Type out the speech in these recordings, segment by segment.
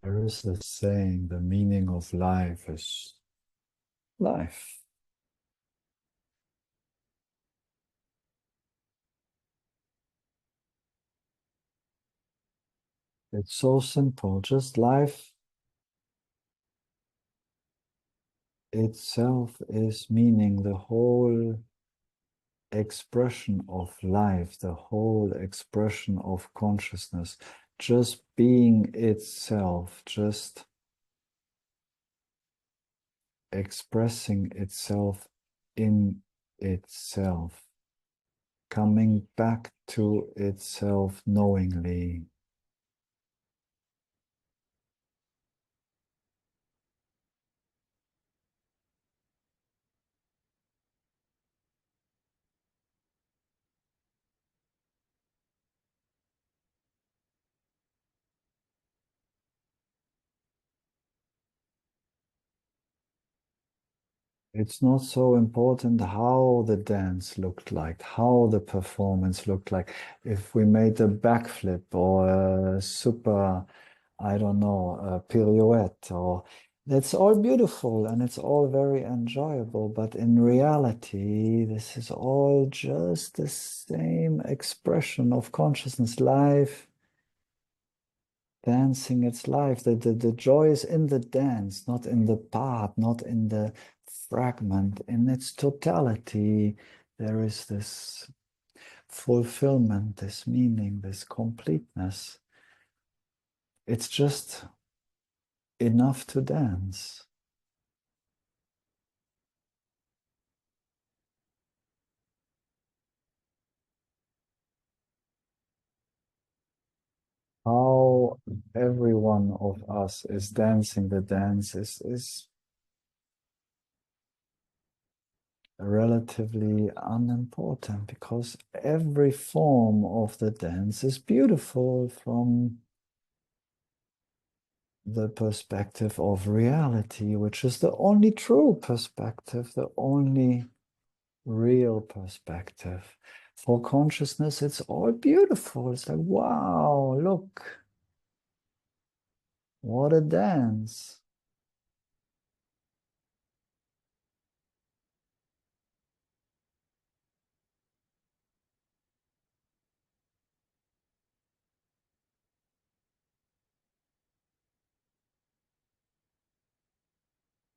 There is this saying, the meaning of life is life. It's so simple. Just life itself is meaning, the whole expression of life, the whole expression of consciousness, just being itself, just expressing itself in itself, coming back to itself knowingly. It's not so important how the dance looked like, how the performance looked like. If we made a backflip or a super, I don't know, a pirouette, or that's all beautiful and it's all very enjoyable. But in reality, this is all just the same expression of consciousness, life dancing its life. The joy is in the dance, not in the part, not in the fragment. In its totality, there is this fulfillment, this meaning, this completeness. It's just enough to dance. How every one of us is dancing the dance is relatively unimportant because every form of the dance is beautiful from the perspective of reality, which is the only true perspective, the only real perspective. For consciousness, it's all beautiful. It's like, wow, look, what a dance.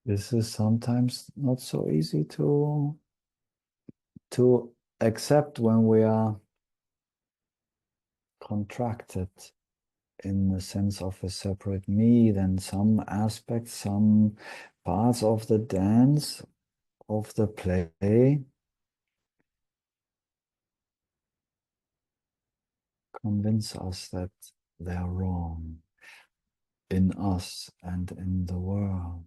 This is sometimes not so easy to accept when we are contracted in the sense of a separate me. Then some aspects, some parts of the dance, of the play, convince us that they're wrong in us and in the world.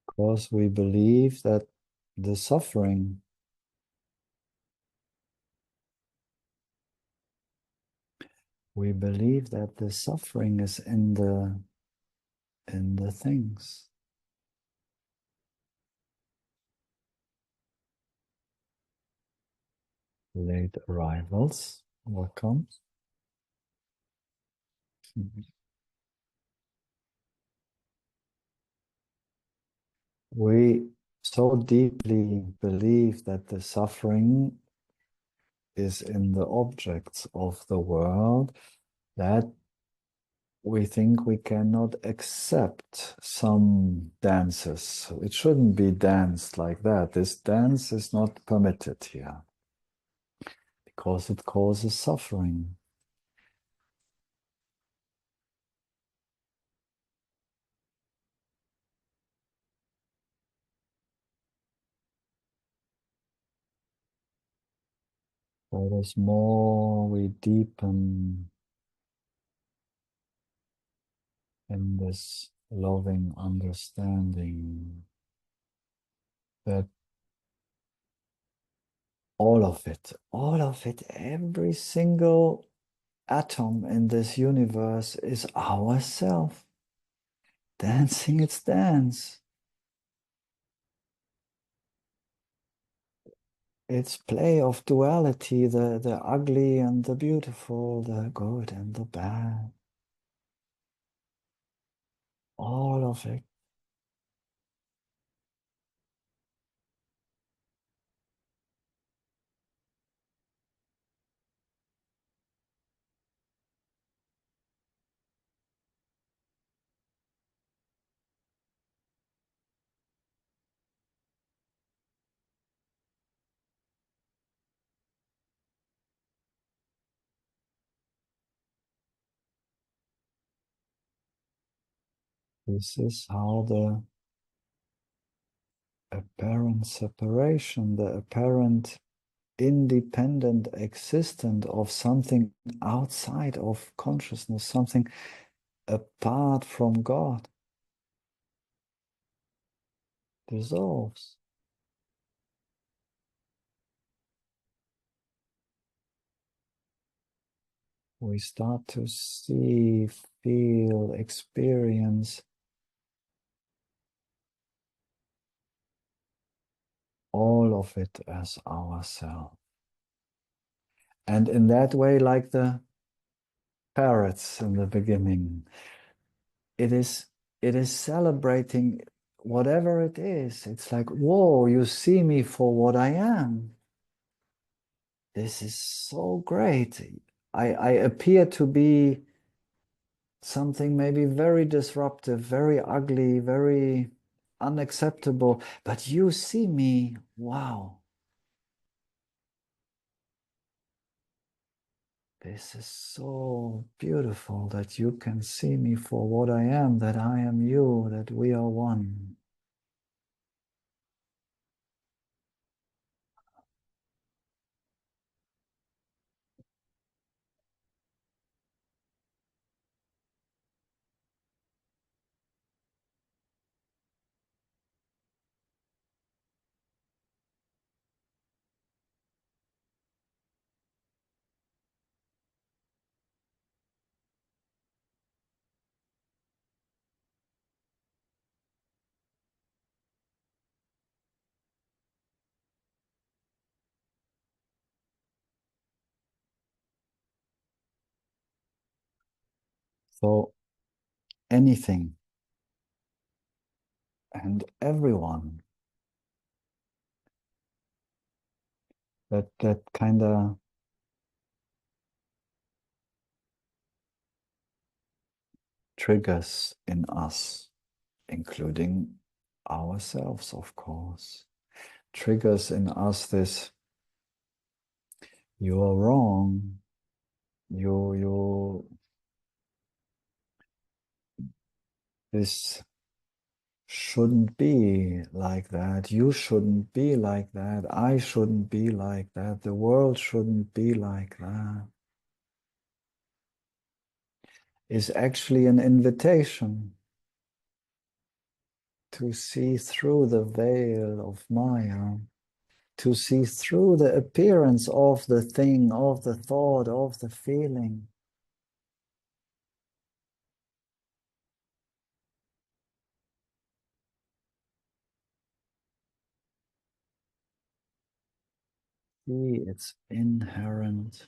Because we believe that the suffering, we believe that the suffering is in the things. Late arrivals, what comes? We so deeply believe that the suffering is in the objects of the world that we think we cannot accept some dances. It shouldn't be danced like that. This dance is not permitted here because it causes suffering. But as more we deepen in this loving understanding that all of it, every single atom in this universe is ourself, dancing its dance. It's play of duality, the ugly and the beautiful, the good and the bad, all of it. This is how the apparent separation, the apparent independent existence of something outside of consciousness, something apart from God, dissolves. We start to see, feel, experience all of it as ourselves. And in that way, like the parrots in the beginning, it is it is celebrating whatever it is. It's like, whoa, you see me for what I am. This is so great. I appear to be something maybe very disruptive, very ugly, very unacceptable, but you see me, wow. This is so beautiful that you can see me for what I am, that I am you, that we are one. So anything and everyone that kind of triggers in us, including ourselves, of course, triggers in us this, you are wrong, you this shouldn't be like that, you shouldn't be like that, I shouldn't be like that, the world shouldn't be like that, is actually an invitation to see through the veil of Maya, to see through the appearance of the thing, of the thought, of the feeling. See its inherent,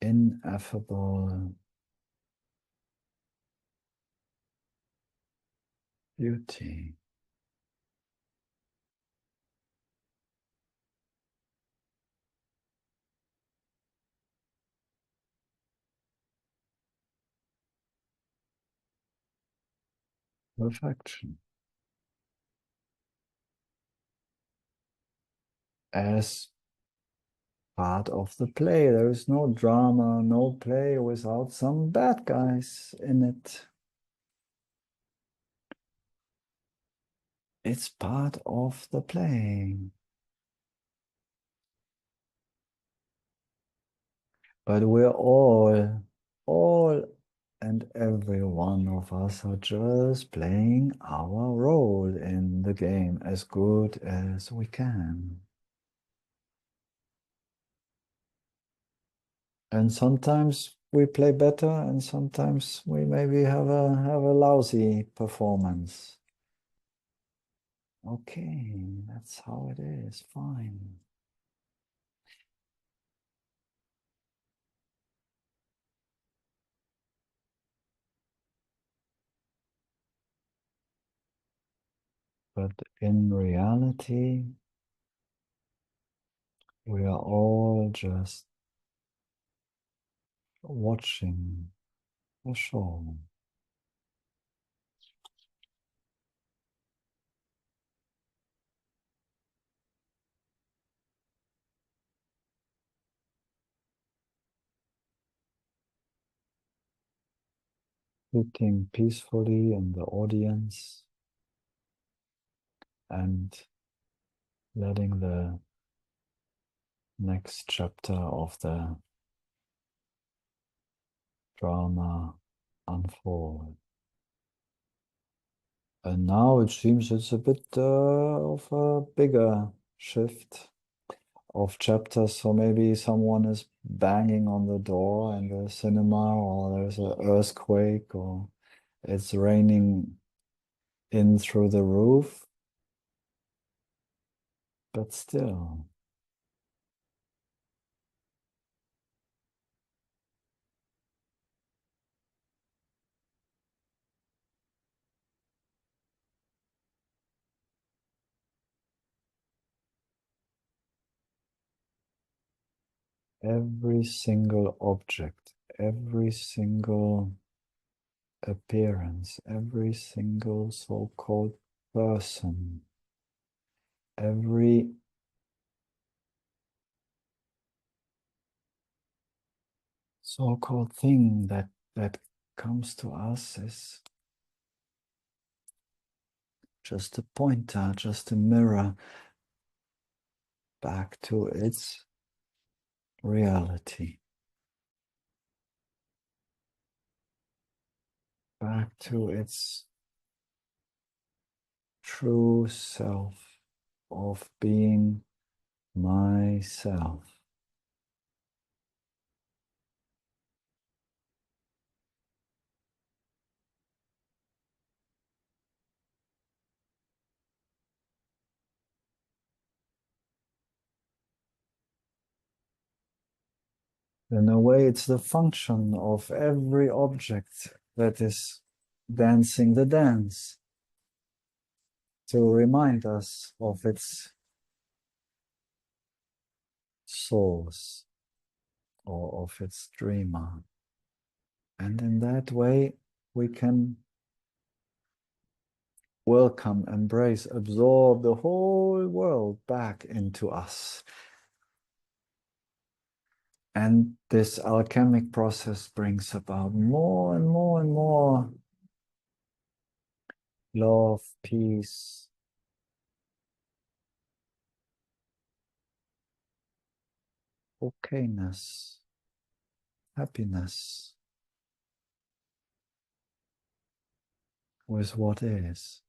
ineffable beauty. Perfection. As part of the play. There is no drama, no play without some bad guys in it. It's part of the play. But we're all and every one of us are just playing our role in the game as good as we can. And sometimes we play better, and sometimes we maybe have a lousy performance. Okay, that's how it is. Fine. But in reality, we are all just watching the show. Sitting peacefully in the audience and letting the next chapter of the drama unfold. And now it seems it's a bit of a bigger shift of chapters. So maybe someone is banging on the door in the cinema, or there's an earthquake, or it's raining in through the roof. But still, every single object, every single appearance, every single so-called person, every so-called thing that comes to us is just a pointer, just a mirror back to its reality, back to its true self of being myself. In a way, it's the function of every object that is dancing the dance to remind us of its source or of its dreamer. And in that way, we can welcome, embrace, absorb the whole world back into us. And this alchemic process brings about more and more and more love, peace, okayness, happiness with what is.